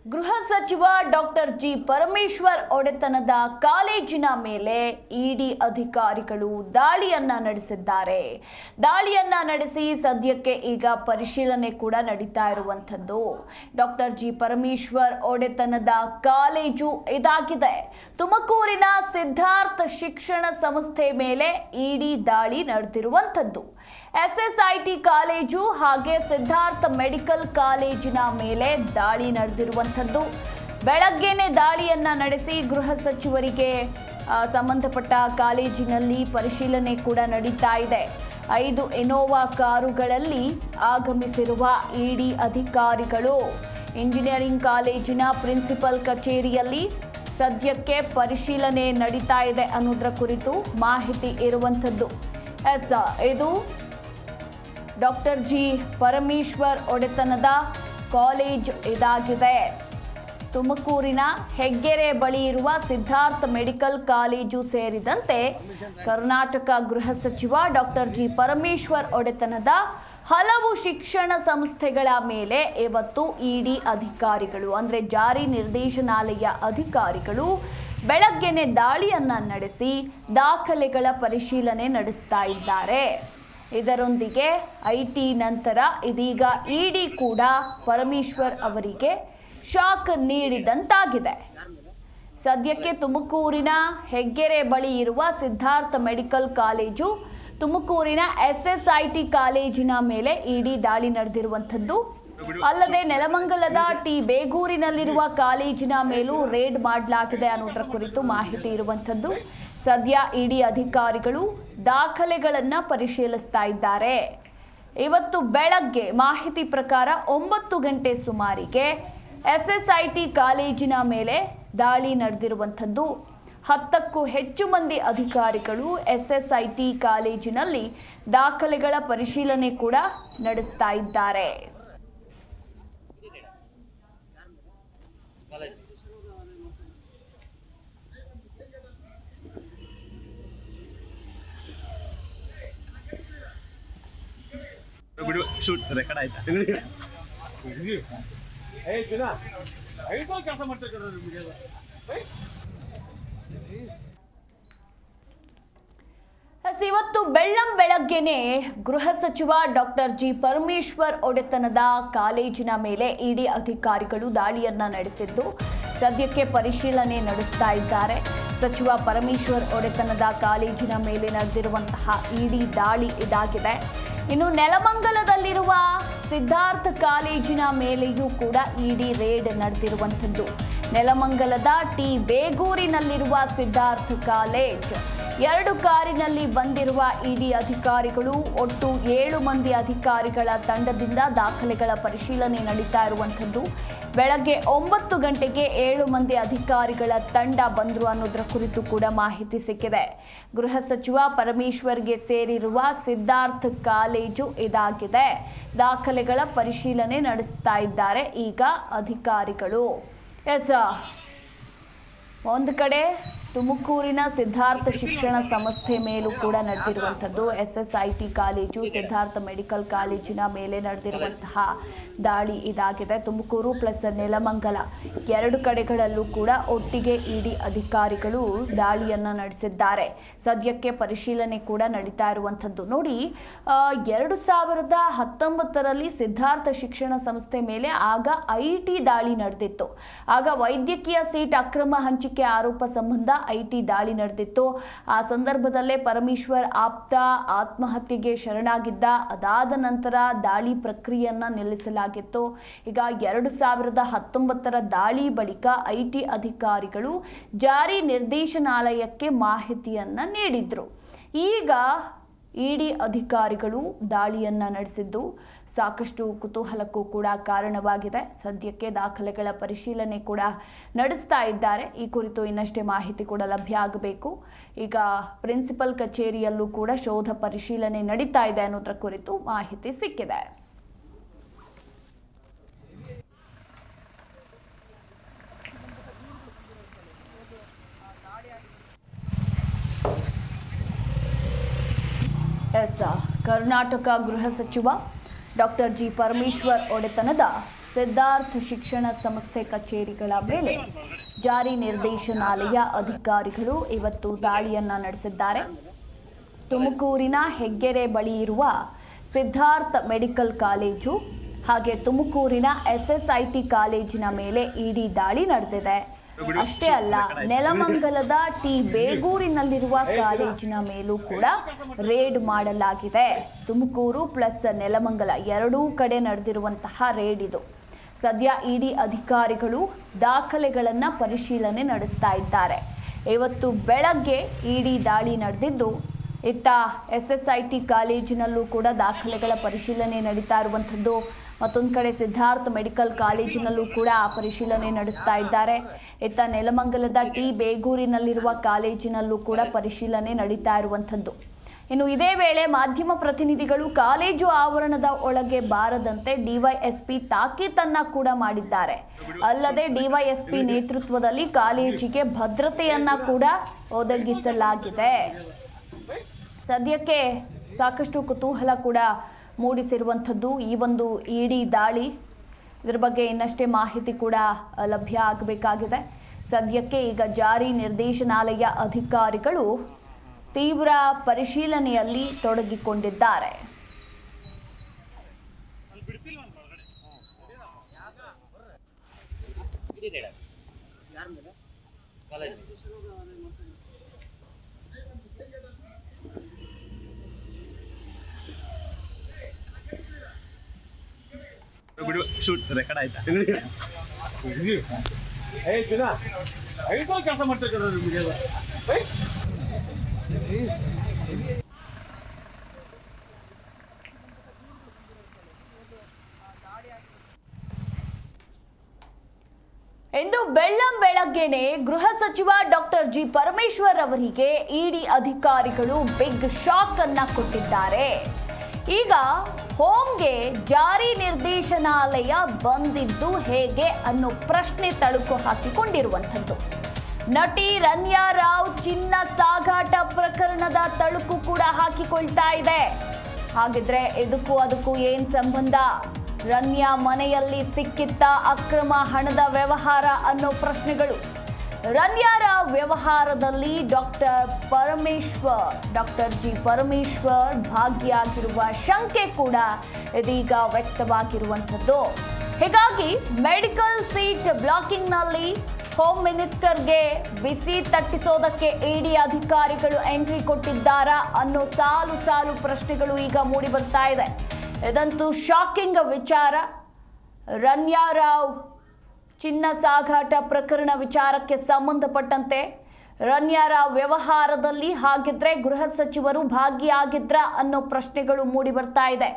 ಗೃಹ ಸಚಿವ doctor G Parameshwar ಒಡೆತನದ ಕಾಲೇಜಿನ ಮೇಲೆ ಇಡಿ ಅಧಿಕಾರಿಗಳು ದಾಳಿಯನ್ನ ನಡೆಸಿ ಸದ್ಯಕ್ಕೆ ಈಗ ಪರಿಶೀಲನೆ ಕೂಡ ನಡೀತಾ ಇರುವಂತದ್ದು. ಡಾಕ್ಟರ್ ಜಿ ಪರಮೇಶ್ವರ್ ಒಡೆತನದ ಕಾಲೇಜು ಇದಾಗಿದೆ. ತುಮಕೂರಿನ ಸಿದ್ಧಾರ್ಥ ಶಿಕ್ಷಣ ಸಂಸ್ಥೆ ಮೇಲೆ ಇಡಿ ದಾಳಿ ನಡೆದಿರುವಂತದ್ದು. SSIT ಕಾಲೇಜು ಹಾಗೆ ಸಿದ್ಧಾರ್ಥ ಮೆಡಿಕಲ್ ಕಾಲೇಜಿನ ಮೇಲೆ ದಾಳಿ ನಡೆದಿರುವಂಥದ್ದು. ಬೆಳಗ್ಗೆನೆ ದಾಳಿಯನ್ನ ನಡೆಸಿ ಗೃಹ ಸಚಿವರಿಗೆ ಸಂಬಂಧಪಟ್ಟ ಕಾಲೇಜಿನಲ್ಲಿ ಪರಿಶೀಲನೆ ಕೂಡ ನಡೀತಾ ಇದೆ. 5 ಇನೋವಾ ಕಾರುಗಳಲ್ಲಿ ಆಗಮಿಸಿರುವ ಇಡಿ ಅಧಿಕಾರಿಗಳು ಇಂಜಿನಿಯರಿಂಗ್ ಕಾಲೇಜಿನ ಪ್ರಿನ್ಸಿಪಲ್ ಕಚೇರಿಯಲ್ಲಿ ಸದ್ಯಕ್ಕೆ ಪರಿಶೀಲನೆ ನಡೀತಾ ಇದೆ ಅನ್ನೋದರ ಕುರಿತು ಮಾಹಿತಿ ಇರುವಂಥದ್ದು. ಇದು ಡಾಕ್ಟರ್ ಜಿ ಪರಮೇಶ್ವರ್ ಒಡೆತನದ ಕಾಲೇಜ್ ಇದಾಗಿದೆ. ತುಮಕೂರಿನ ಹೆಗ್ಗೆರೆ ಬಳಿ ಇರುವ ಸಿದ್ಧಾರ್ಥ ಮೆಡಿಕಲ್ ಕಾಲೇಜು ಸೇರಿದಂತೆ ಕರ್ನಾಟಕ ಗೃಹ ಸಚಿವ ಡಾಕ್ಟರ್ ಜಿ ಪರಮೇಶ್ವರ್ ಒಡೆತನದ ಹಲವು ಶಿಕ್ಷಣ ಸಂಸ್ಥೆಗಳ ಮೇಲೆ ಇವತ್ತು ಇಡಿ ಅಧಿಕಾರಿಗಳು ಅಂದರೆ ಜಾರಿ ನಿರ್ದೇಶನಾಲಯ ಅಧಿಕಾರಿಗಳು ಬೆಳಗ್ಗೆನೆ ದಾಳಿಯನ್ನ ನಡೆಸಿ ದಾಖಲೆಗಳ ಪರಿಶೀಲನೆ ನಡೆಸ್ತಾ ಇದ್ದಾರೆ. ಇದರೊಂದಿಗೆ IT ನಂತರ ಇದೀಗ ಇಡಿ ಕೂಡ ಪರಮೇಶ್ವರ್ ಅವರಿಗೆ ಶಾಕ್ ನೀಡಿದಂತಾಗಿದೆ. ಸದ್ಯಕ್ಕೆ ತುಮಕೂರಿನ ಹೆಗ್ಗೆರೆ ಬಳಿ ಇರುವ ಸಿದ್ಧಾರ್ಥ ಮೆಡಿಕಲ್ ಕಾಲೇಜು, ತುಮಕೂರಿನ SSIT ಕಾಲೇಜಿನ ಮೇಲೆ ಇಡಿ ದಾಳಿ ನಡೆದಿರುವಂಥದ್ದು. ಅಲ್ಲದೆ ನೆಲಮಂಗಲದ ಬೇಗೂರಿನಲ್ಲಿರುವ ಕಾಲೇಜಿನ ಮೇಲೂ ರೇಡ್ ಮಾಡಲಾಗಿದೆ ಅನ್ನೋದರ ಕುರಿತು ಮಾಹಿತಿ ಇರುವಂಥದ್ದು. ಸದ್ಯ ಇಡಿ ಅಧಿಕಾರಿಗಳು ದಾಖಲೆಗಳನ್ನು ಪರಿಶೀಲಿಸ್ತಾ ಇದ್ದಾರೆ. ಇವತ್ತು ಬೆಳಗ್ಗೆ ಮಾಹಿತಿ ಪ್ರಕಾರ 9 ಗಂಟೆ ಸುಮಾರಿಗೆ SSIT ಕಾಲೇಜಿನ ಮೇಲೆ ದಾಳಿ ನಡೆದಿರುವಂಥದ್ದು. 10ಕ್ಕೂ ಹೆಚ್ಚು ಮಂದಿ ಅಧಿಕಾರಿಗಳು SSIT ಕಾಲೇಜಿನಲ್ಲಿ ದಾಖಲೆಗಳ ಪರಿಶೀಲನೆ ಕೂಡ ನಡೆಸ್ತಾ ಇದ್ದಾರೆ. ಶೂಟ್ ರೆಕಾರ್ಡ್ ಆಯ್ತಾ? ಇವತ್ತು ಬೆಳಗ್ಗೆನೆ ಗೃಹ ಸಚಿವ ಡಾಕ್ಟರ್ ಜಿ ಪರಮೇಶ್ವರ್ ಒಡೆತನದ ಕಾಲೇಜಿನ ಮೇಲೆ ಇಡಿ ಅಧಿಕಾರಿಗಳು ದಾಳಿಯನ್ನ ನಡೆಸಿದ್ದು ಸದ್ಯಕ್ಕೆ ಪರಿಶೀಲನೆ ನಡೆಸ್ತಾ ಇದ್ದಾರೆ. ಸಚಿವ ಪರಮೇಶ್ವರ್ ಒಡೆತನದ ಕಾಲೇಜಿನ ಮೇಲೆ ನಡೆದಿರುವಂತಹ ಇಡಿ ದಾಳಿ ಇದಾಗಿದೆ. ಇನ್ನು ನೆಲಮಂಗಲದಲ್ಲಿರುವ ಸಿದ್ಧಾರ್ಥ ಕಾಲೇಜಿನ ಮೇಲೆಯೂ ಕೂಡ ಇಡಿ ರೇಡ್ ನಡೆದಿರುವಂಥದ್ದು. ನೆಲಮಂಗಲದ ಬೇಗೂರಿನಲ್ಲಿರುವ ಸಿದ್ಧಾರ್ಥ ಕಾಲೇಜ್ 2 ಕಾರಿನಲ್ಲಿ ಬಂದಿರುವ ಇಡಿ ಅಧಿಕಾರಿಗಳು ಒಟ್ಟು 7 ಮಂದಿ ಅಧಿಕಾರಿಗಳ ತಂಡದಿಂದ ದಾಖಲೆಗಳ ಪರಿಶೀಲನೆ ನಡೀತಾ ಇರುವಂಥದ್ದು. ಬೆಳಗ್ಗೆ 9 ಗಂಟೆಗೆ 7 ಮಂದಿ ಅಧಿಕಾರಿಗಳ ತಂಡ ಬಂದರು ಅನ್ನೋದರ ಕುರಿತು ಕೂಡ ಮಾಹಿತಿ ಸಿಕ್ಕಿದೆ. ಗೃಹ ಸಚಿವ ಪರಮೇಶ್ವರ್ಗೆ ಸೇರಿರುವ ಸಿದ್ಧಾರ್ಥ ಕಾಲೇಜು ಇದಾಗಿದೆ. ದಾಖಲೆಗಳ ಪರಿಶೀಲನೆ ನಡೆಸ್ತಾ ಇದ್ದಾರೆ ಈಗ ಅಧಿಕಾರಿಗಳು. ಒಂದು ಕಡೆ ತುಮಕೂರಿನ ಸಿದ್ಧಾರ್ಥ ಶಿಕ್ಷಣ ಸಂಸ್ಥೆ ಮೇಲೂ ಕೂಡ ನಡೆದಿರುವಂಥದ್ದು. SSIT ಕಾಲೇಜು, ಸಿದ್ಧಾರ್ಥ ಮೆಡಿಕಲ್ ಕಾಲೇಜಿನ ಮೇಲೆ ನಡೆದಿರುವಂತಹ ದಾಳಿ ಇದಾಗಿದೆ. ತುಮಕೂರು ಪ್ಲಸ್ ನೆಲಮಂಗಲ 2 ಕಡೆಗಳಲ್ಲೂ ಕೂಡ ಒಟ್ಟಿಗೆ ಇಡಿ ಅಧಿಕಾರಿಗಳು ದಾಳಿಯನ್ನು ನಡೆಸಿದ್ದಾರೆ. ಸದ್ಯಕ್ಕೆ ಪರಿಶೀಲನೆ ಕೂಡ ನಡೀತಾ ಇರುವಂಥದ್ದು. ನೋಡಿ, 2019ರಲ್ಲಿ ಸಿದ್ಧಾರ್ಥ ಶಿಕ್ಷಣ ಸಂಸ್ಥೆ ಮೇಲೆ ಆಗ IT ದಾಳಿ ನಡೆದಿತ್ತು. ಆಗ ವೈದ್ಯಕೀಯ ಸೀಟ್ ಅಕ್ರಮ ಹಂಚಿಕೆ ಆರೋಪ ಸಂಬಂಧ IT ದಾಳಿ ನಡೆದಿತ್ತು. ಆ ಸಂದರ್ಭದಲ್ಲೇ ಪರಮೇಶ್ವರ್ ಆಪ್ತ ಆತ್ಮಹತ್ಯೆಗೆ ಶರಣಾಗಿದ್ದ. ಅದಾದ ನಂತರ ದಾಳಿ ಪ್ರಕ್ರಿಯೆಯನ್ನ ನಿಲ್ಲಿಸಲಾಗಿತ್ತು. ಈಗ 2019ರ ದಾಳಿ ಬಳಿಕ IT ಅಧಿಕಾರಿಗಳು ಜಾರಿ ನಿರ್ದೇಶನಾಲಯಕ್ಕೆ ಮಾಹಿತಿಯನ್ನ ನೀಡಿದ್ರು. ಈಗ ಇಡಿ ಅಧಿಕಾರಿಗಳು ದಾಳಿಯನ್ನ ನಡೆಸಿದ್ದು ಸಾಕಷ್ಟು ಕುತೂಹಲಕ್ಕೂ ಕೂಡ ಕಾರಣವಾಗಿದೆ. ಸದ್ಯಕ್ಕೆ ದಾಖಲೆಗಳ ಪರಿಶೀಲನೆ ಕೂಡ ನಡೆಸ್ತಾ ಇದ್ದಾರೆ. ಈ ಕುರಿತು ಇನ್ನಷ್ಟೇ ಮಾಹಿತಿ ಕೂಡ ಲಭ್ಯ ಆಗಬೇಕು. ಈಗ ಪ್ರಿನ್ಸಿಪಲ್ ಕಚೇರಿಯಲ್ಲೂ ಕೂಡ ಶೋಧ ಪರಿಶೀಲನೆ ನಡೀತಾ ಇದೆ ಅನ್ನೋದರ ಕುರಿತು ಮಾಹಿತಿ ಸಿಕ್ಕಿದೆ. ಕರ್ನಾಟಕ ಗೃಹ ಸಚಿವ ಡಾಕ್ಟರ್ ಜಿ ಪರಮೇಶ್ವರ್ ಒಡೆತನದ ಸಿದ್ಧಾರ್ಥ ಶಿಕ್ಷಣ ಸಂಸ್ಥೆ ಕಚೇರಿಗಳ ಮೇಲೆ ಜಾರಿ ನಿರ್ದೇಶನಾಲಯ ಅಧಿಕಾರಿಗಳು ಇವತ್ತು ದಾಳಿಯನ್ನು ನಡೆಸಿದ್ದಾರೆ. ತುಮಕೂರಿನ ಹೆಗ್ಗೆರೆ ಬಳಿ ಇರುವ ಸಿದ್ಧಾರ್ಥ ಮೆಡಿಕಲ್ ಕಾಲೇಜು ಹಾಗೆ ತುಮಕೂರಿನ SSIT ಕಾಲೇಜಿನ ಮೇಲೆ ಇಡಿ ದಾಳಿ ನಡೆದಿದೆ. ಅಷ್ಟೇ ಅಲ್ಲ, ನೆಲಮಂಗಲದ ಬೇಗೂರಿನಲ್ಲಿರುವ ಕಾಲೇಜಿನ ಮೇಲೂ ಕೂಡ ರೇಡ್ ಮಾಡಲಾಗಿದೆ. ತುಮಕೂರು ಪ್ಲಸ್ ನೆಲಮಂಗಲ ಎರಡೂ ಕಡೆ ನಡೆದಿರುವಂತಹ ರೇಡ್ ಇದು. ಸದ್ಯ ಇಡಿ ಅಧಿಕಾರಿಗಳು ದಾಖಲೆಗಳನ್ನು ಪರಿಶೀಲನೆ ನಡೆಸ್ತಾ ಇದ್ದಾರೆ. ಇವತ್ತು ಬೆಳಗ್ಗೆ ಇಡಿ ದಾಳಿ ನಡೆದಿದ್ದು, ಇತ್ತ SSIT ಕಾಲೇಜಿನಲ್ಲೂ ಕೂಡ ದಾಖಲೆಗಳ ಪರಿಶೀಲನೆ ನಡೀತಾ ಇರುವಂಥದ್ದು. ಮತ್ತೊಂದು ಕಡೆ ಸಿದ್ಧಾರ್ಥ ಮೆಡಿಕಲ್ ಕಾಲೇಜಿನಲ್ಲೂ ಕೂಡ ಪರಿಶೀಲನೆ ನಡೆಸ್ತಾ ಇದ್ದಾರೆ. ಇತ್ತ ನೆಲಮಂಗಲದ ಬೇಗೂರಿನಲ್ಲಿರುವ ಕಾಲೇಜಿನಲ್ಲೂ ಕೂಡ ಪರಿಶೀಲನೆ ನಡೀತಾ ಇರುವಂಥದ್ದು. ಇನ್ನು ಇದೇ ವೇಳೆ ಮಾಧ್ಯಮ ಪ್ರತಿನಿಧಿಗಳು ಕಾಲೇಜು ಆವರಣದ ಒಳಗೆ ಬಾರದಂತೆ DYSP ತಾಕೀತನ್ನ ಕೂಡ ಮಾಡಿದ್ದಾರೆ. ಅಲ್ಲದೆ DYSP ನೇತೃತ್ವದಲ್ಲಿ ಕಾಲೇಜಿಗೆ ಭದ್ರತೆಯನ್ನ ಕೂಡ ಒದಗಿಸಲಾಗಿದೆ. ಸದ್ಯಕ್ಕೆ ಸಾಕಷ್ಟು ಕುತೂಹಲ ಕೂಡ ಮೂಡಿಸಿರುವಂಥದ್ದು ಈ ಒಂದು ಇಡಿ ದಾಳಿ. ಇದರ ಬಗ್ಗೆ ಇನ್ನಷ್ಟೇ ಮಾಹಿತಿ ಕೂಡ ಲಭ್ಯ ಆಗಬೇಕಾಗಿದೆ. ಸದ್ಯಕ್ಕೆ ಈಗ ಜಾರಿ ನಿರ್ದೇಶನಾಲಯ ಅಧಿಕಾರಿಗಳು ತೀವ್ರ ಪರಿಶೀಲನೆಯಲ್ಲಿ ತೊಡಗಿಕೊಂಡಿದ್ದಾರೆ. ಶೂಟ್ ರೆಕಾರ್ಡ್ ಆಯ್ತಾ? ಕೆಲಸ ಮಾಡ್ತಾ ಇಂದು ಬೆಳಗ್ಗೆನೆ ಗೃಹ ಸಚಿವ ಡಾಕ್ಟರ್ G. ಪರಮೇಶ್ವರ್ ಅವರಿಗೆ ಇಡಿ ಅಧಿಕಾರಿಗಳು ಬಿಗ್ ಶಾಕ್ ಅನ್ನ ಕೊಟ್ಟಿದ್ದಾರೆ. ಈಗ ಹೋಮ್ಗೆ ಜಾರಿ ನಿರ್ದೇಶನಾಲಯ ಬಂದಿದ್ದು ಹೇಗೆ ಅನ್ನೋ ಪ್ರಶ್ನೆ ತಳುಕು ಹಾಕಿಕೊಂಡಿರುವಂಥದ್ದು. ನಟಿ ರನ್ಯಾ ರಾವ್ ಚಿನ್ನ ಸಾಗಾಟ ಪ್ರಕರಣದ ತಳುಕು ಕೂಡ ಹಾಕಿಕೊಳ್ತಾ ಇದೆ. ಹಾಗಿದ್ರೆ ಅದಕ್ಕೂ ಏನ್ ಸಂಬಂಧ? ರನ್ಯಾ ಮನೆಯಲ್ಲಿ ಸಿಕ್ಕಿತ್ತ ಅಕ್ರಮ ಹಣದ ವ್ಯವಹಾರ ಅನ್ನೋ ಪ್ರಶ್ನೆಗಳು. ರನ್ಯಾರ ವ್ಯವಹಾರದಲ್ಲಿ ಡಾಕ್ಟರ್ G. ಪರಮೇಶ್ವರ್ ಭಾಗಿಯಾಗಿರುವ ಶಂಕೆ ಕೂಡ ಇದೀಗ ವ್ಯಕ್ತವಾಗಿರುವಂಥದ್ದು. ಹೀಗಾಗಿ ಮೆಡಿಕಲ್ ಸೀಟ್ ಬ್ಲಾಕಿಂಗ್ನಲ್ಲಿ ಹೋಮ್ ಮಿನಿಸ್ಟರ್ಗೆ ಬಿಸಿ ತಟ್ಟಿಸೋದಕ್ಕೆ ಇಡಿ ಅಧಿಕಾರಿಗಳು ಎಂಟ್ರಿ ಕೊಟ್ಟಿದ್ದಾರಾ ಅನ್ನೋ ಸಾಲು ಪ್ರಶ್ನೆಗಳು ಈಗ ಮೂಡಿ ಬರ್ತಾ ಇದೆ. ಇದಂತೂ ಶಾಕಿಂಗ್ ವಿಚಾರ. ರನ್ಯಾ ರಾವ್ ಚಿನ್ನ ಸಾಗಾಟ ಪ್ರಕರಣ ವಿಚಾರಕ್ಕೆ ಸಂಬಂಧಪಟ್ಟಂತೆ ರನ್ಯಾ ರಾವ್ ವ್ಯವಹಾರದಲ್ಲಿ ಹಾಗಿದ್ರೆ ಗೃಹ ಸಚಿವರು ಭಾಗಿಯಾಗಿದ್ರ ಅನ್ನೋ ಪ್ರಶ್ನೆಗಳು ಮೂಡಿ ಬರ್ತಾ ಇದೆ.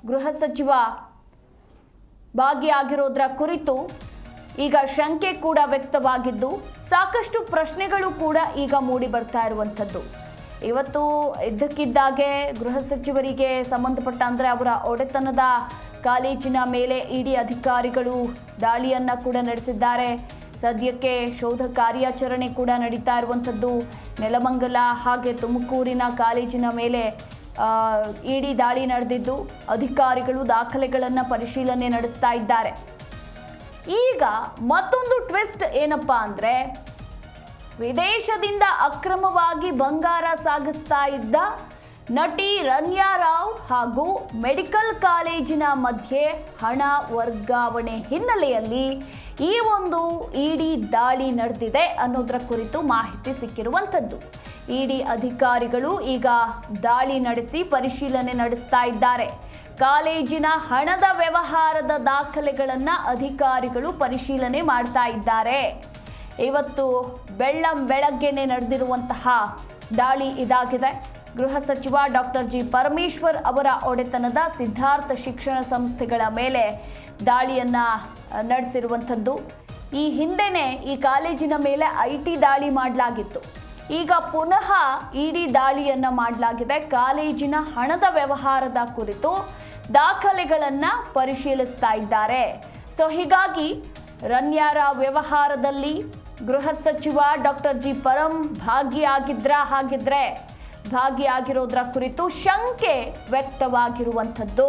ಗೃಹ ಸಚಿವ ಭಾಗಿಯಾಗಿರೋದ್ರ ಕುರಿತು ಈಗ ಶಂಕೆ ಕೂಡ ವ್ಯಕ್ತವಾಗಿದ್ದು, ಸಾಕಷ್ಟು ಪ್ರಶ್ನೆಗಳು ಕೂಡ ಈಗ ಮೂಡಿ ಬರ್ತಾ ಇರುವಂಥದ್ದು. ಇವತ್ತು ಇದ್ದಕ್ಕಿದ್ದಾಗೆ ಗೃಹ ಸಚಿವರಿಗೆ ಸಂಬಂಧಪಟ್ಟ ಅಂದರೆ ಅವರ ಒಡೆತನದ ಕಾಲೇಜಿನ ಮೇಲೆ ಇಡಿ ಅಧಿಕಾರಿಗಳು ದಾಳಿಯನ್ನು ಕೂಡ ನಡೆಸಿದ್ದಾರೆ. ಸದ್ಯಕ್ಕೆ ಶೋಧ ಕಾರ್ಯಾಚರಣೆ ಕೂಡ ನಡೀತಾ ಇರುವಂಥದ್ದು. ನೆಲಮಂಗಲ ಹಾಗೆ ತುಮಕೂರಿನ ಕಾಲೇಜಿನ ಮೇಲೆ ಇಡಿ ದಾಳಿ ನಡೆದಿದ್ದು, ಅಧಿಕಾರಿಗಳು ದಾಖಲೆಗಳನ್ನು ಪರಿಶೀಲನೆ ನಡೆಸ್ತಾ ಇದ್ದಾರೆ. ಈಗ ಮತ್ತೊಂದು ಟ್ವಿಸ್ಟ್ ಏನಪ್ಪ ಅಂದರೆ, ವಿದೇಶದಿಂದ ಅಕ್ರಮವಾಗಿ ಬಂಗಾರ ಸಾಗಿಸ್ತಾ ಇದ್ದ ನಟಿ ರನ್ಯಾ ರಾವ್ ಹಾಗೂ ಮೆಡಿಕಲ್ ಕಾಲೇಜಿನ ಮಧ್ಯೆ ಹಣ ವರ್ಗಾವಣೆ ಹಿನ್ನೆಲೆಯಲ್ಲಿ ಈ ಒಂದು ಇಡಿ ದಾಳಿ ನಡೆದಿದೆ ಅನ್ನೋದರ ಕುರಿತು ಮಾಹಿತಿ ಸಿಕ್ಕಿರುವಂಥದ್ದು. ಇಡಿ ಅಧಿಕಾರಿಗಳು ಈಗ ದಾಳಿ ನಡೆಸಿ ಪರಿಶೀಲನೆ ನಡೆಸ್ತಾ ಇದ್ದಾರೆ. ಕಾಲೇಜಿನ ಹಣದ ವ್ಯವಹಾರದ ದಾಖಲೆಗಳನ್ನು ಅಧಿಕಾರಿಗಳು ಪರಿಶೀಲನೆ ಮಾಡ್ತಾ ಇದ್ದಾರೆ. ಇವತ್ತು ಬೆಳಗ್ಗೆನೆ ನಡೆದಿರುವಂತಹ ದಾಳಿ ಇದಾಗಿದೆ. ಗೃಹ ಸಚಿವ ಡಾಕ್ಟರ್ G. ಪರಮೇಶ್ವರ್ ಅವರ ಒಡೆತನದ ಸಿದ್ಧಾರ್ಥ ಶಿಕ್ಷಣ ಸಂಸ್ಥೆಗಳ ಮೇಲೆ ದಾಳಿಯನ್ನು ನಡೆಸಿರುವಂಥದ್ದು. ಈ ಹಿಂದೆನೇ ಈ ಕಾಲೇಜಿನ ಮೇಲೆ IT ದಾಳಿ ಮಾಡಲಾಗಿತ್ತು. ಈಗ ಪುನಃ ಇಡಿ ದಾಳಿಯನ್ನು ಮಾಡಲಾಗಿದೆ. ಕಾಲೇಜಿನ ಹಣದ ವ್ಯವಹಾರದ ಕುರಿತು ದಾಖಲೆಗಳನ್ನು ಪರಿಶೀಲಿಸ್ತಾ ಇದ್ದಾರೆ. ಹೀಗಾಗಿ ರನ್ಯಾರ ವ್ಯವಹಾರದಲ್ಲಿ ಗೃಹ ಸಚಿವ ಡಾಕ್ಟರ್ G. ಭಾಗಿಯಾಗಿರೋದ್ರ ಕುರಿತು ಶಂಕೆ ವ್ಯಕ್ತವಾಗಿರುವಂಥದ್ದು.